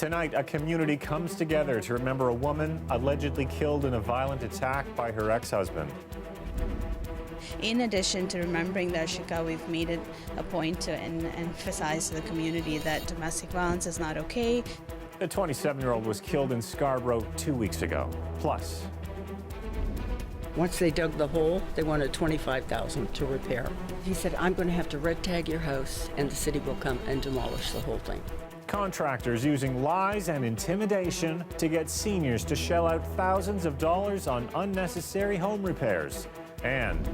Tonight, a community comes together to remember a woman allegedly killed in a violent attack by her ex-husband. In addition to remembering Darshika, we've made it a point to emphasize to the community that domestic violence is not okay. The 27-year-old was killed in Scarborough 2 weeks ago. Plus, once they dug the hole, they wanted $25,000 to repair. He said, I'm going to have to red tag your house and the city will come and demolish the whole thing. contractors using lies and intimidation to get seniors to shell out thousands of dollars on unnecessary home repairs. And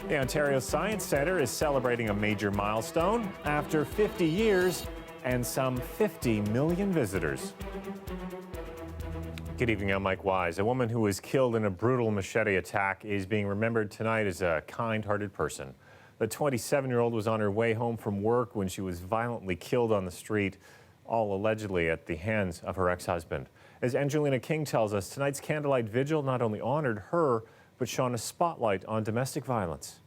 the Ontario Science Centre is celebrating a major milestone after 50 years and some 50 million visitors. Good evening, I'm Mike Wise. A woman who was killed in a brutal machete attack is being remembered tonight as a kind-hearted person. The 27-year-old was on her way home from work when she was violently killed on the street, all allegedly at the hands of her ex-husband. As Angelina King tells us, tonight's candlelight vigil not only honored her, but shone a spotlight on domestic violence.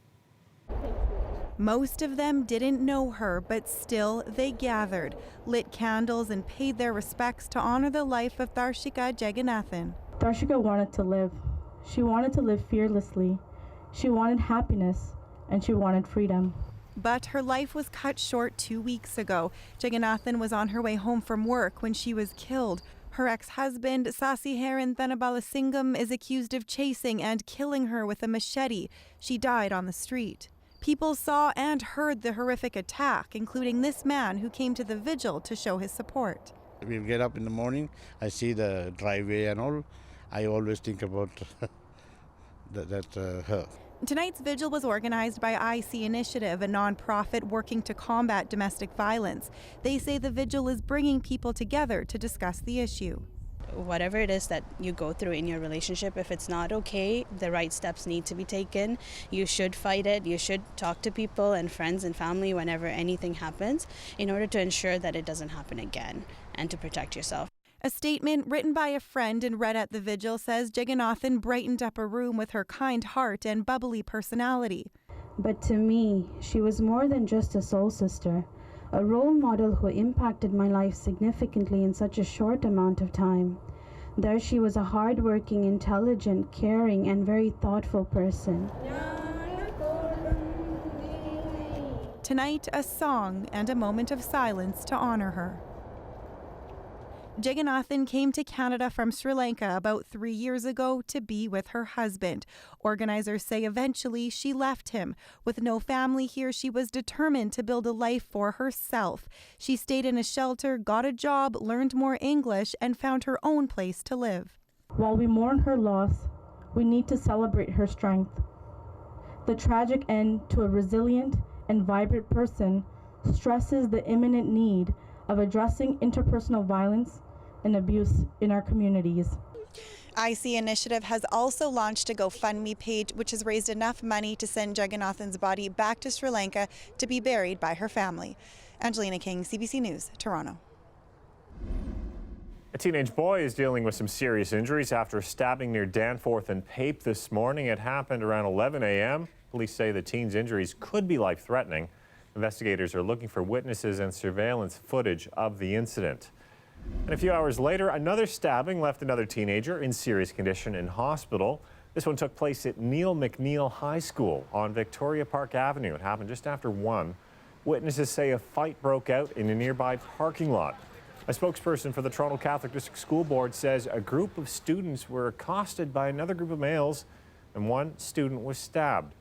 Most of them didn't know her, but still they gathered, lit candles and paid their respects to honor the life of Darshika Jagannathan. Darshika wanted to live. She wanted to live fearlessly. She wanted happiness, and she wanted freedom. But her life was cut short 2 weeks ago. Jagannathan was on her way home from work when she was killed. Her ex-husband, Sasiharan Thanabalasingham, is accused of chasing and killing her with a machete. She died on the street. People saw and heard the horrific attack, including this man who came to the vigil to show his support. We get up in the morning, I see the driveway and all. I always think about her. Tonight's vigil was organized by IC Initiative, a nonprofit working to combat domestic violence. They say the vigil is bringing people together to discuss the issue. Whatever it is that you go through in your relationship, if it's not okay, the right steps need to be taken. You should fight it. You should talk to people and friends and family whenever anything happens in order to ensure that it doesn't happen again and to protect yourself. A statement written by a friend and read at the vigil says Jagannathan brightened up a room with her kind heart and bubbly personality. But to me, she was more than just a soul sister, a role model who impacted my life significantly in such a short amount of time. There she was a hardworking, intelligent, caring, and very thoughtful person. Tonight, a song and a moment of silence to honor her. Jagannathan came to Canada from Sri Lanka about 3 years ago to be with her husband. Organizers say eventually she left him. With no family here, she was determined to build a life for herself. She stayed in a shelter, got a job, learned more English, and found her own place to live. While we mourn her loss, we need to celebrate her strength. The tragic end to a resilient and vibrant person stresses the imminent need of addressing interpersonal violence and abuse in our communities. IC Initiative has also launched a GoFundMe page which has raised enough money to send Jagannathan's body back to Sri Lanka to be buried by her family. Angelina King, CBC News, Toronto. A teenage boy is dealing with some serious injuries after a stabbing near Danforth and Pape this morning. It happened around 11 a.m. Police say the teen's injuries could be life-threatening. Investigators are looking for witnesses and surveillance footage of the incident. And a few hours later, another stabbing left another teenager in serious condition in hospital. This one took place at Neil McNeil High School on Victoria Park Avenue. It happened just after 1. Witnesses say a fight broke out in a nearby parking lot. A spokesperson for the Toronto Catholic District School Board says a group of students were accosted by another group of males and one student was stabbed.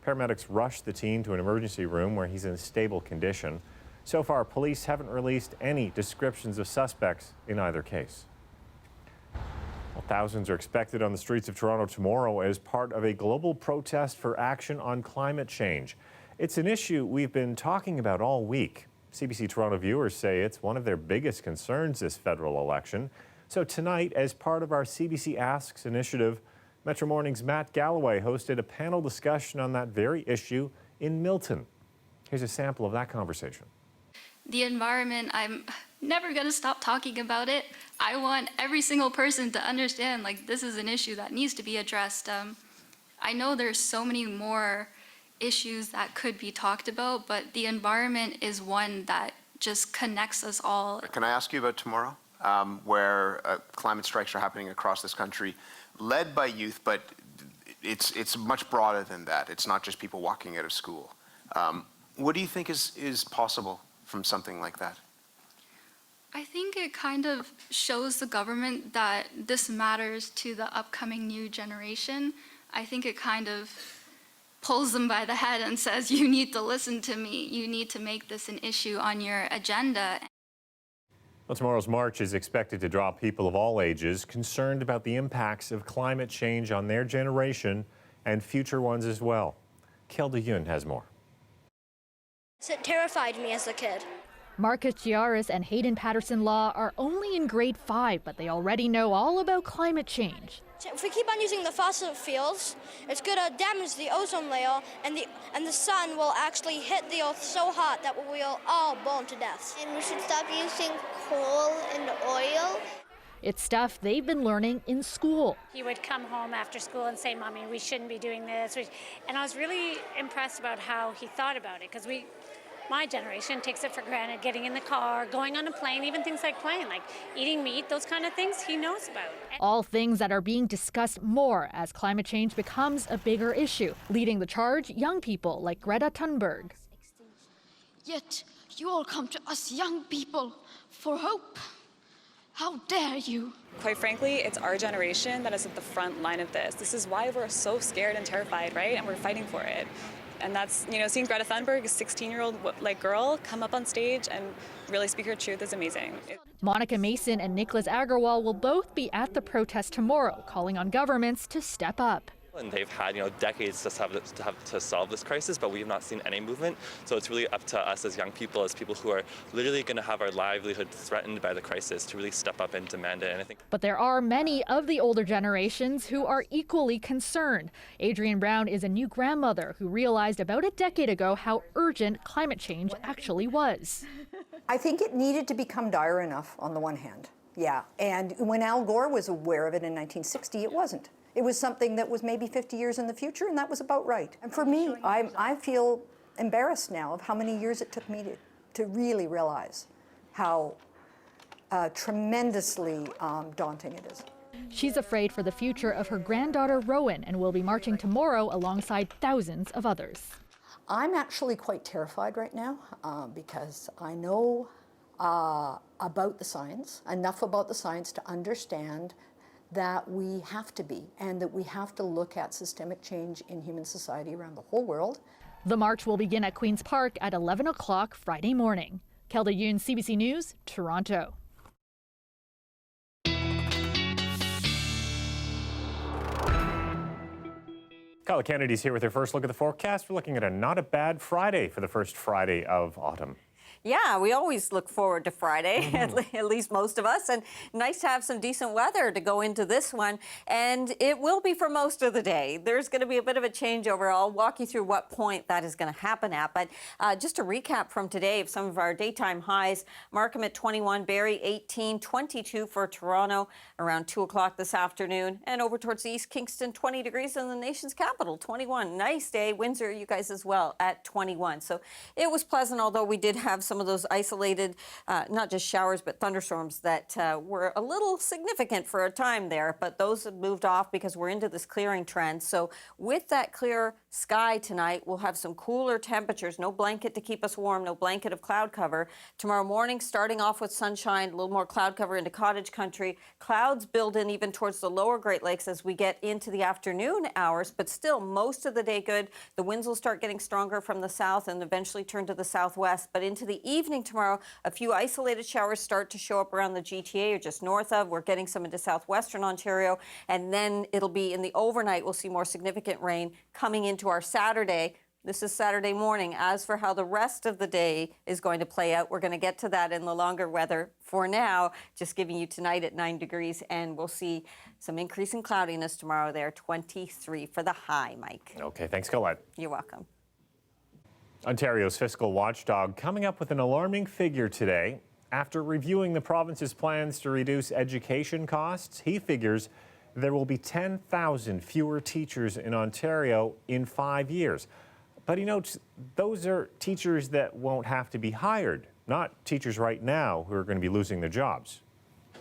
Paramedics rushed the teen to an emergency room where he's in stable condition. So far, police haven't released any descriptions of suspects in either case. Well, thousands are expected on the streets of Toronto tomorrow as part of a global protest for action on climate change. It's an issue we've been talking about all week. CBC Toronto viewers say it's one of their biggest concerns this federal election. So tonight, as part of our CBC Asks initiative, Metro Morning's Matt Galloway hosted a panel discussion on that very issue in Milton. Here's a sample of that conversation. The environment, I'm never going to stop talking about it. I want every single person to understand, like, this is an issue that needs to be addressed. I know there's so many more issues that could be talked about, but the environment is one that just connects us all. Can I ask you about tomorrow? where climate strikes are happening across this country, led by youth, but it's much broader than that. It's not just people walking out of school. What do you think is possible from something like that? I think it kind of shows the government that this matters to the upcoming new generation. I think it kind of pulls them by the head and says, you need to listen to me. You need to make this an issue on your agenda. Well, tomorrow's march is expected to draw people of all ages concerned about the impacts of climate change on their generation and future ones as well. Kelda Yun has more. It terrified me as a kid. Marcus Giaris and Hayden Patterson Law are only in grade 5, but they already know all about climate change. If we keep on using the fossil fuels, it's going to damage the ozone layer, and the sun will actually hit the earth so hot that we will all burn to death. And we should stop using coal and oil. It's stuff they've been learning in school. He would come home after school and say, Mommy, we shouldn't be doing this. And I was really impressed about how he thought about it, because my generation takes it for granted, getting in the car, going on a plane, even things like playing, like eating meat, those kind of things he knows about. All things that are being discussed more as climate change becomes a bigger issue. Leading the charge, young people like Greta Thunberg. Yet you all come to us young people for hope. How dare you? Quite frankly, it's our generation that is at the front line of this. This is why we're so scared and terrified, right? And we're fighting for it. And that's, seeing Greta Thunberg, a 16-year-old girl, come up on stage and really speak her truth is amazing. Monica Mason and Nicholas Agarwal will both be at the protest tomorrow, calling on governments to step up. And they've had, decades to solve this crisis, but we have not seen any movement. So it's really up to us as young people, as people who are literally going to have our livelihood threatened by the crisis, to really step up and demand it. And I think. But there are many of the older generations who are equally concerned. Adrienne Brown is a new grandmother who realized about a decade ago how urgent climate change actually was. I think it needed to become dire enough on the one hand. Yeah. And when Al Gore was aware of it in 1960, it wasn't. It was something that was maybe 50 years in the future, and that was about right. And for me, I feel embarrassed now of how many years it took me to really realize how tremendously daunting it is. She's afraid for the future of her granddaughter, Rowan, and will be marching tomorrow alongside thousands of others. I'm actually quite terrified right now because I know about the science, enough about the science to understand that we have to be, and that we have to look at systemic change in human society around the whole world. The march will begin at Queen's Park at 11 o'clock Friday morning. Kelda Yoon, CBC News, Toronto. Kyla Kennedy's here with her first look at the forecast. We're looking at not a bad Friday for the first Friday of autumn. Yeah, we always look forward to Friday, at least most of us, and nice to have some decent weather to go into this one, and it will be for most of the day. There's going to be a bit of a changeover. I'll walk you through what point that is going to happen at, but just to recap from today of some of our daytime highs, Markham at 21, Barrie 18, 22 for Toronto around 2 o'clock this afternoon, and over towards the east, Kingston 20 degrees in the nation's capital, 21. Nice day. Windsor, you guys as well, at 21. So it was pleasant, although we did have some of those isolated, not just showers, but thunderstorms that were a little significant for a time there, but those have moved off because we're into this clearing trend. So with that clear sky tonight, we'll have some cooler temperatures, no blanket to keep us warm, no blanket of cloud cover. Tomorrow morning, starting off with sunshine, a little more cloud cover into cottage country. Clouds build in even towards the lower Great Lakes as we get into the afternoon hours, but still most of the day good. The winds will start getting stronger from the south and eventually turn to the southwest, but into the evening tomorrow, a few isolated showers start to show up around the GTA or just north of. We're getting some into southwestern Ontario, and then it'll be in the overnight, we'll see more significant rain coming into our Saturday. This is Saturday morning. As for how the rest of the day is going to play out, we're going to get to that in the longer weather. For now, just giving you tonight at 9 degrees, and we'll see some increase in cloudiness tomorrow there, 23 for the high, Mike. Okay, thanks, Colette. You're welcome. Ontario's fiscal watchdog coming up with an alarming figure today. After reviewing the province's plans to reduce education costs, he figures there will be 10,000 fewer teachers in Ontario in 5 years. But he notes those are teachers that won't have to be hired, not teachers right now who are going to be losing their jobs.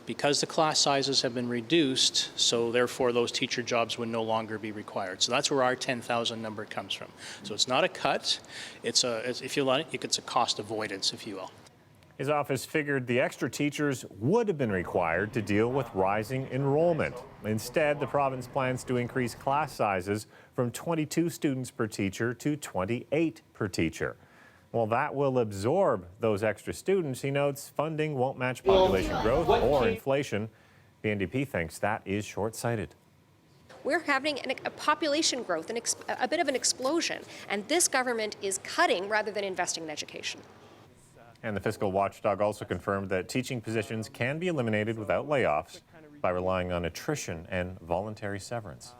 because the class sizes have been reduced, so therefore those teacher jobs would no longer be required. So that's where our 10,000 number comes from. So it's not a cut, if you like, it's a cost avoidance, if you will. His office figured the extra teachers would have been required to deal with rising enrollment. Instead, the province plans to increase class sizes from 22 students per teacher to 28 per teacher. Well, that will absorb those extra students. He notes funding won't match population growth or inflation. The NDP thinks that is short-sighted. We're having a population growth, a bit of an explosion, and this government is cutting rather than investing in education. And the fiscal watchdog also confirmed that teaching positions can be eliminated without layoffs by relying on attrition and voluntary severance.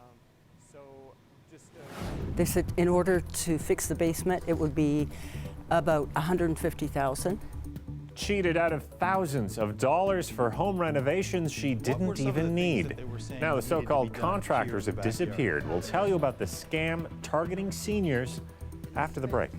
They said in order to fix the basement, it would be about $150,000. Cheated out of thousands of dollars for home renovations she didn't even need. Now the so-called contractors have disappeared. We'll tell you about the scam targeting seniors after the break.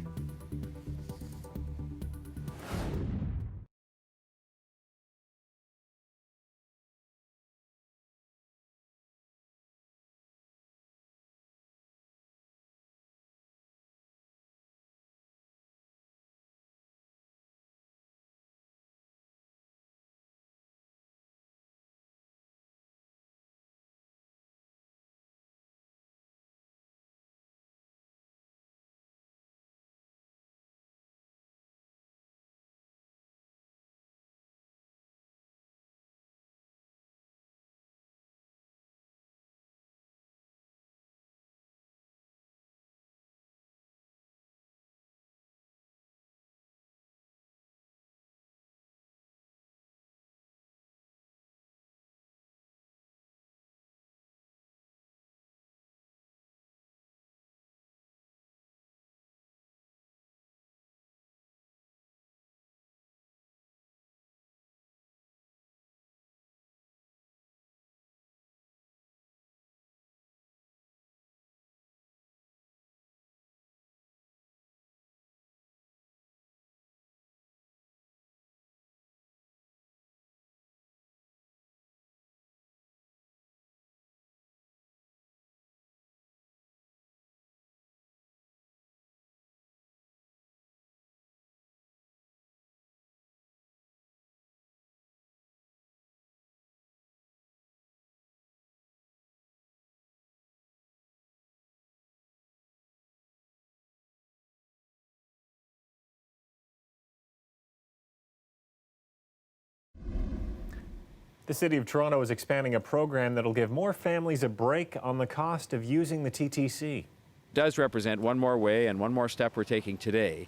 The City of Toronto is expanding a program that'll give more families a break on the cost of using the TTC. Does represent one more way and one more step we're taking today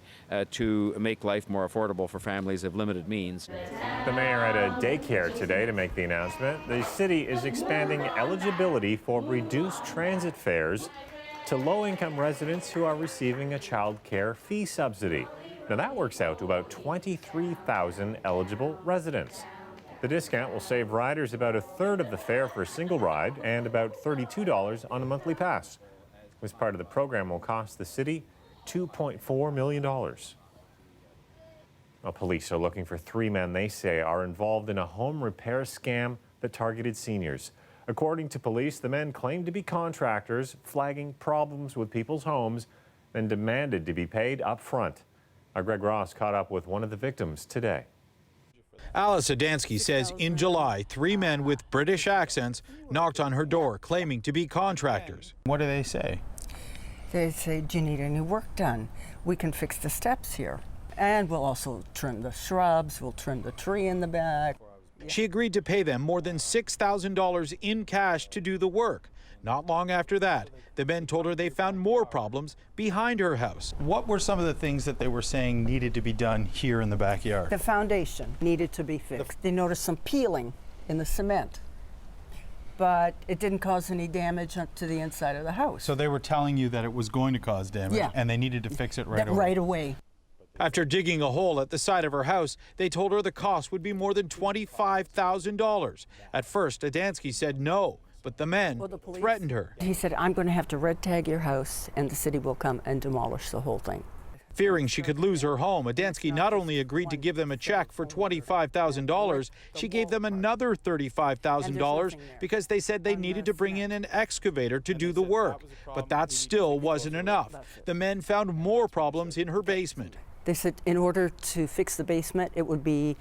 to make life more affordable for families of limited means. The mayor at a daycare today to make the announcement. The city is expanding eligibility for reduced transit fares to low-income residents who are receiving a child care fee subsidy. Now that works out to about 23,000 eligible residents. The discount will save riders about a third of the fare for a single ride and about $32 on a monthly pass. This part of the program will cost the city $2.4 million. Well, police are looking for 3 men they say are involved in a home repair scam that targeted seniors. According to police, the men claimed to be contractors, flagging problems with people's homes, and demanded to be paid up front. Our Greg Ross caught up with one of the victims today. Alice Adansky says in July, 3 men with British accents knocked on her door claiming to be contractors. What do they say? They say, do you need any work done? We can fix the steps here. And we'll also trim the shrubs, we'll trim the tree in the back. She agreed to pay them more than $6,000 in cash to do the work. Not long after that, the men told her they found more problems behind her house. What were some of the things that they were saying needed to be done here in the backyard? The foundation needed to be fixed. They noticed some peeling in the cement, but it didn't cause any damage to the inside of the house. So they were telling you that it was going to cause damage, yeah, and they needed to fix it right away? Right away. After digging a hole at the side of her house, they told her the cost would be more than $25,000. At first, Adansky said no, but the men threatened her. He said, I'm going to have to red tag your house and the city will come and demolish the whole thing. Fearing she could lose her home, Adamski not only agreed to give them a check for $25,000, she gave them another $35,000 because they said they needed to bring in an excavator to do the work. But that still wasn't enough. The men found more problems in her basement. They said in order to fix the basement, it would be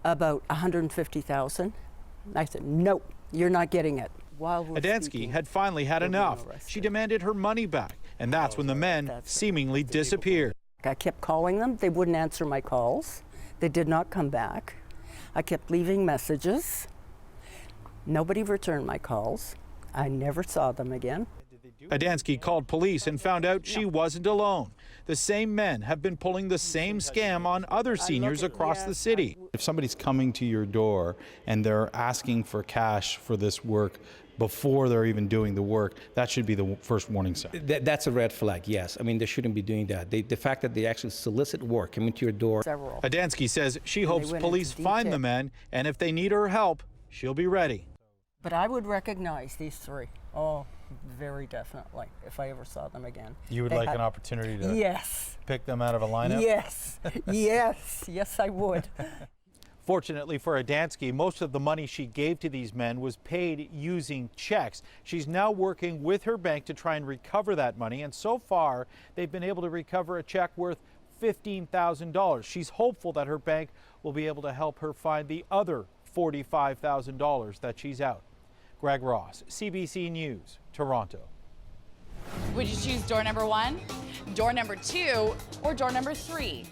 about $150,000. I said, no, you're not getting it. Adamski had finally had enough. She demanded her money back, and that's when the men seemingly disappeared. I kept calling them. They wouldn't answer my calls. They did not come back. I kept leaving messages. Nobody returned my calls. I never saw them again. Adamski called police and found out she wasn't alone. The same men have been pulling the same scam on other seniors across the city. If somebody's coming to your door and they're asking for cash for this work before they're even doing the work, that should be the first warning sign. That's a red flag, yes. I mean, they shouldn't be doing that. The fact that they actually solicit work, coming to your door. Adamski says she hopes police find the men, and if they need her help, she'll be ready. But I would recognize these three. Oh, very definitely, if I ever saw them again. You would like an opportunity to yes. pick them out of a lineup? Yes, yes, I would. Fortunately for Adamski, most of the money she gave to these men was paid using checks. She's now working with her bank to try and recover that money, and so far they've been able to recover a check worth $15,000. She's hopeful that her bank will be able to help her find the other $45,000 that she's out. Greg Ross, CBC News, Toronto. Would you choose door number 1, door number 2, or door number 3?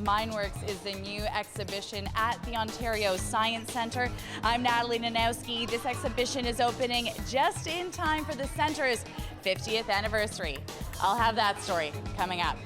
MindWorks is the new exhibition at the Ontario Science Centre. I'm Natalie Nanowski. This exhibition is opening just in time for the Centre's 50th anniversary. I'll have that story coming up.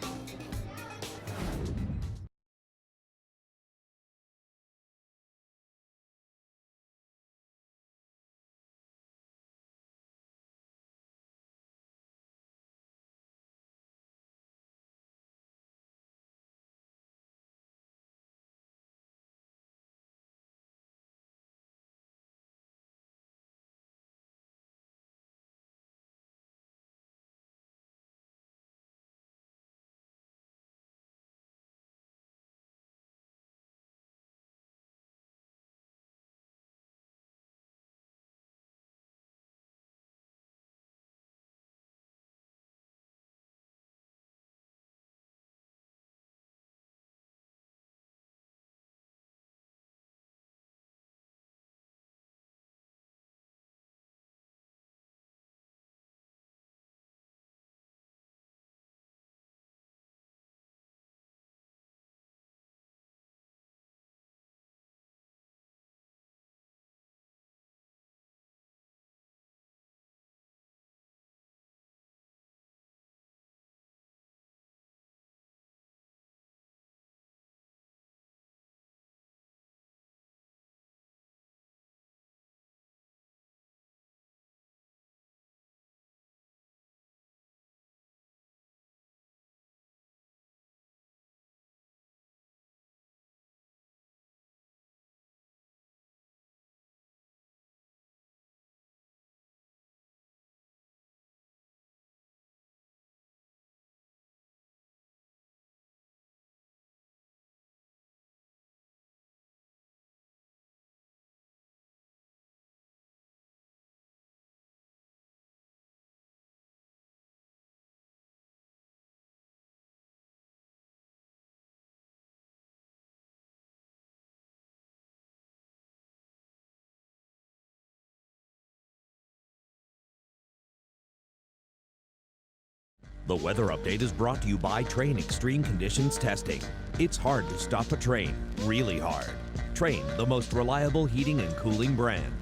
The weather update is brought to you by Train Extreme Conditions Testing. It's hard to stop a train, really hard. Train, the most reliable heating and cooling brand.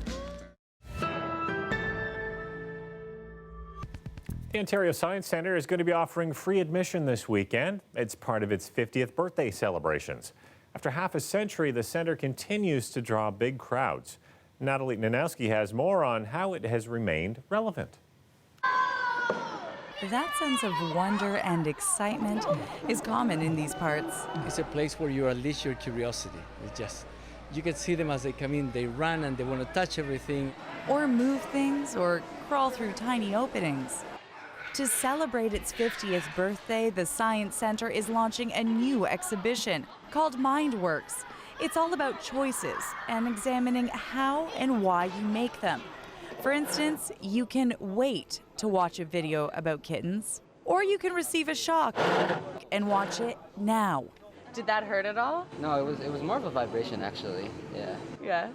The Ontario Science Centre is going to be offering free admission this weekend. It's part of its 50th birthday celebrations. After half a century, the centre continues to draw big crowds. Natalie Nanowski has more on how it has remained relevant. That sense of wonder and excitement is common in these parts. It's a place where you unleash your curiosity. You can see them as they come in, they run and they want to touch everything. Or move things or crawl through tiny openings. To celebrate its 50th birthday, the Science Center is launching a new exhibition called MindWorks. It's all about choices and examining how and why you make them. For instance, you can wait to watch a video about kittens, or you can receive a shock and watch it now. Did that hurt at all? No, it was more of a vibration, actually. Yeah. Yeah.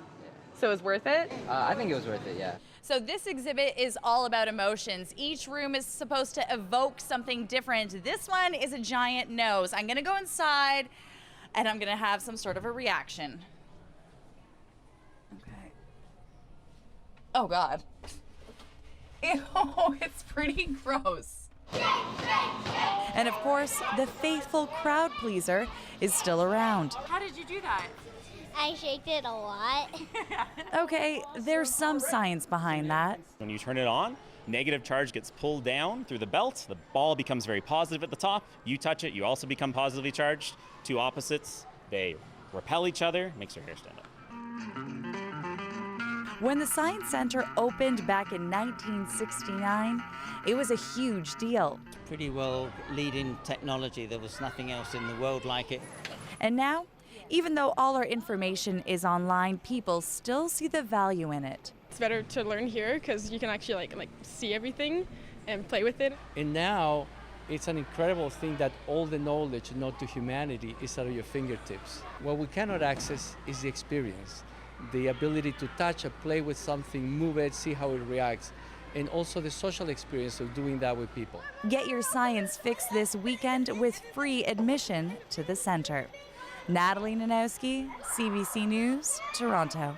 So it was worth it? I think it was worth it, yeah. So this exhibit is all about emotions. Each room is supposed to evoke something different. This one is a giant nose. I'm gonna go inside and I'm gonna have some sort of a reaction. Okay. Oh God. Ew, it's pretty gross. And of course, the faithful crowd pleaser is still around. How did you do that? I shaked it a lot. Okay, there's some science behind that. When you turn it on, negative charge gets pulled down through the belt. The ball becomes very positive at the top. You touch it, you also become positively charged. Two opposites, they repel each other, makes your hair stand up. When the Science Center opened back in 1969, it was a huge deal. Pretty well leading technology. There was nothing else in the world like it. And now, even though all our information is online, people still see the value in it. It's better to learn here because you can actually like see everything and play with it. And now it's an incredible thing that all the knowledge known to humanity is at your fingertips. What we cannot access is the experience, the ability to touch or play with something, move it, see how it reacts, and also the social experience of doing that with people. Get your science fix this weekend with free admission to the center. Natalie Nanowski, CBC News, Toronto.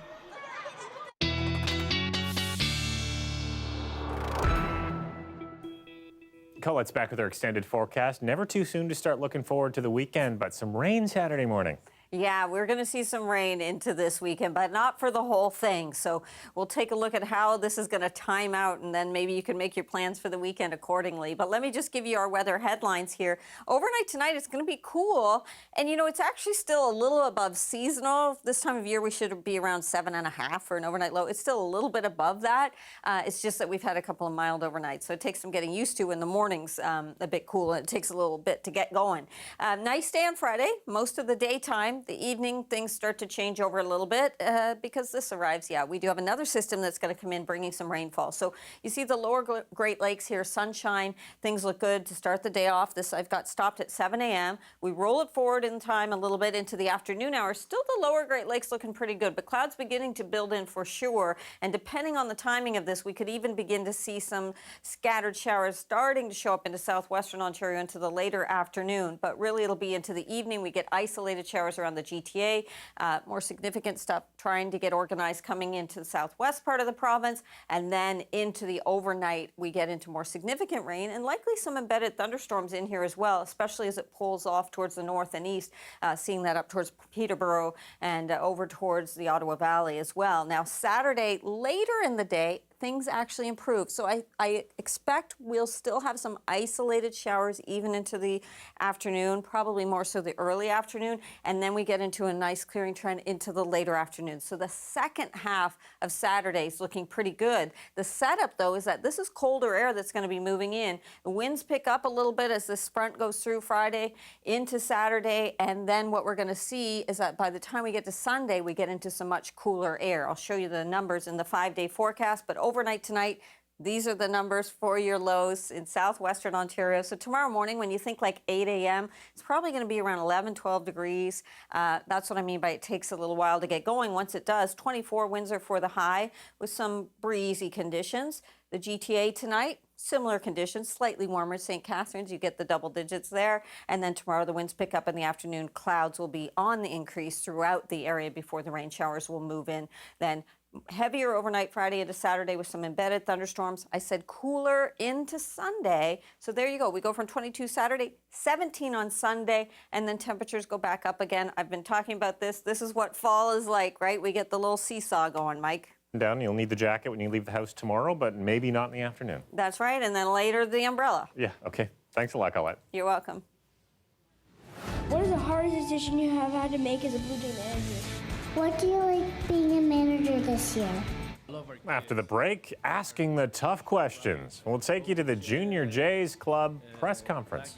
Colette's back with our extended forecast. Never too soon to start looking forward to the weekend, but some rain Saturday morning. Yeah, we're going to see some rain into this weekend, but not for the whole thing. So we'll take a look at how this is going to time out, and then maybe you can make your plans for the weekend accordingly. But let me just give you our weather headlines here. Overnight tonight, it's going to be cool. And, you know, it's actually still a little above seasonal. This time of year, we should be around 7.5 for an overnight low. It's still a little bit above that. It's just that we've had a couple of mild overnights. So it takes some getting used to in the mornings, a bit cool. And it takes a little bit to get going. Nice day on Friday, most of the daytime. The evening, things start to change over a little bit because this arrives. Yeah, we do have another system that's going to come in bringing some rainfall. So you see the lower Great Lakes here, sunshine. Things look good to start the day off. This I've got stopped at 7 a.m. We roll it forward in time a little bit into the afternoon hours. Still the lower Great Lakes looking pretty good, but clouds beginning to build in for sure. And depending on the timing of this, we could even begin to see some scattered showers starting to show up into southwestern Ontario into the later afternoon. But really, it'll be into the evening. We get isolated showers around the GTA, more significant stuff trying to get organized coming into the southwest part of the province, and then into the overnight we get into more significant rain and likely some embedded thunderstorms in here as well, especially as it pulls off towards the north and east, seeing that up towards Peterborough and over towards the Ottawa Valley as well. Now Saturday, later in the day, things actually improve. So I expect we'll still have some isolated showers even into the afternoon, probably more so the early afternoon, and then we get into a nice clearing trend into the later afternoon. So the second half of Saturday is looking pretty good. The setup, though, is that this is colder air that's going to be moving in. The winds pick up a little bit as this front goes through Friday into Saturday, and then what we're going to see is that by the time we get to Sunday, we get into some much cooler air. I'll show you the numbers in the 5-day forecast, but overnight tonight, these are the numbers for your lows in southwestern Ontario. So tomorrow morning, when you think like 8 a.m., it's probably going to be around 11, 12 degrees. That's what I mean by it takes a little while to get going. Once it does, 24 Windsor for the high with some breezy conditions. The GTA tonight, similar conditions, slightly warmer. St. Catharines, you get the double digits there. And then tomorrow, the winds pick up in the afternoon. Clouds will be on the increase throughout the area before the rain showers will move in. Then heavier overnight Friday into Saturday with some embedded thunderstorms. I said cooler into Sunday. So there you go. We go from 22 Saturday, 17 on Sunday, and then temperatures go back up again. I've been talking about this. This is what fall is like, right? We get the little seesaw going, Mike. Down, you'll need the jacket when you leave the house tomorrow, but maybe not in the afternoon. That's right. And then later, the umbrella. Yeah, okay. Thanks a lot, Colette. You're welcome. What is the hardest decision you have had to make as a Blue Jay manager? What do you like being a manager this year? I love our After the break, asking the tough questions. We'll take you to the Junior Jays Club press conference.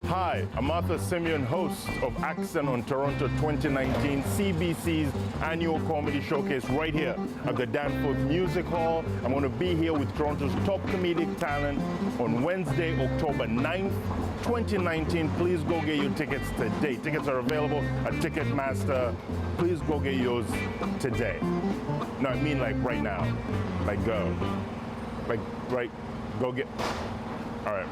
Hi, I'm Arthur Simeon, host of Accent on Toronto 2019, CBC's annual comedy showcase right here at the Danforth Music Hall. I'm going to be here with Toronto's top comedic talent on Wednesday, October 9th, 2019. Please go get your tickets today. Tickets are available at Ticketmaster. Please go get yours today. No, I mean like right now. Like go. Like right, go get, all right.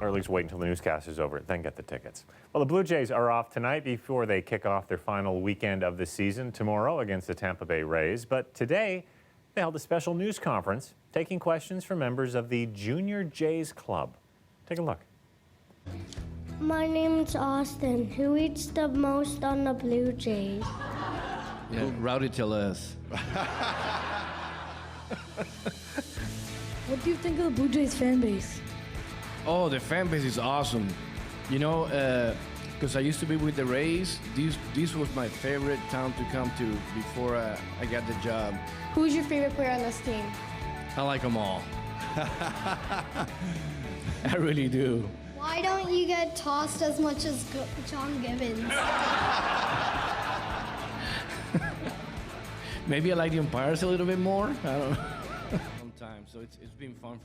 Or at least wait until the newscast is over, then get the tickets. Well, the Blue Jays are off tonight before they kick off their final weekend of the season tomorrow against the Tampa Bay Rays. But today, they held a special news conference taking questions from members of the Junior Jays Club. Take a look. My name's Austin. Who eats the most on the Blue Jays? Yeah, Rowdy tell us. What do you think of the Blue Jays fan base? Oh, the fan base is awesome. You know, because I used to be with the Rays. This was my favorite town to come to before I got the job. Who's your favorite player on this team? I like them all. I really do. Why don't you get tossed as much as John Gibbons? Maybe I like the umpires a little bit more. I don't know. Sometimes, so it's been fun.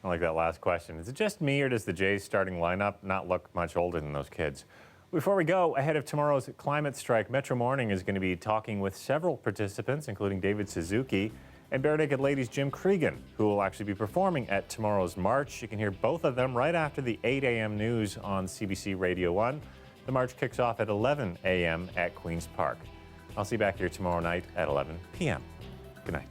I like that last question. Is it just me, or does the Jays starting lineup not look much older than those kids? Before we go, ahead of tomorrow's climate strike, Metro Morning is going to be talking with several participants, including David Suzuki and Bare Naked Ladies' Jim Cregan, who will actually be performing at tomorrow's march. You can hear both of them right after the 8 a.m. news on CBC Radio 1. The march kicks off at 11 a.m. at Queen's Park. I'll see you back here tomorrow night at 11 p.m. Good night.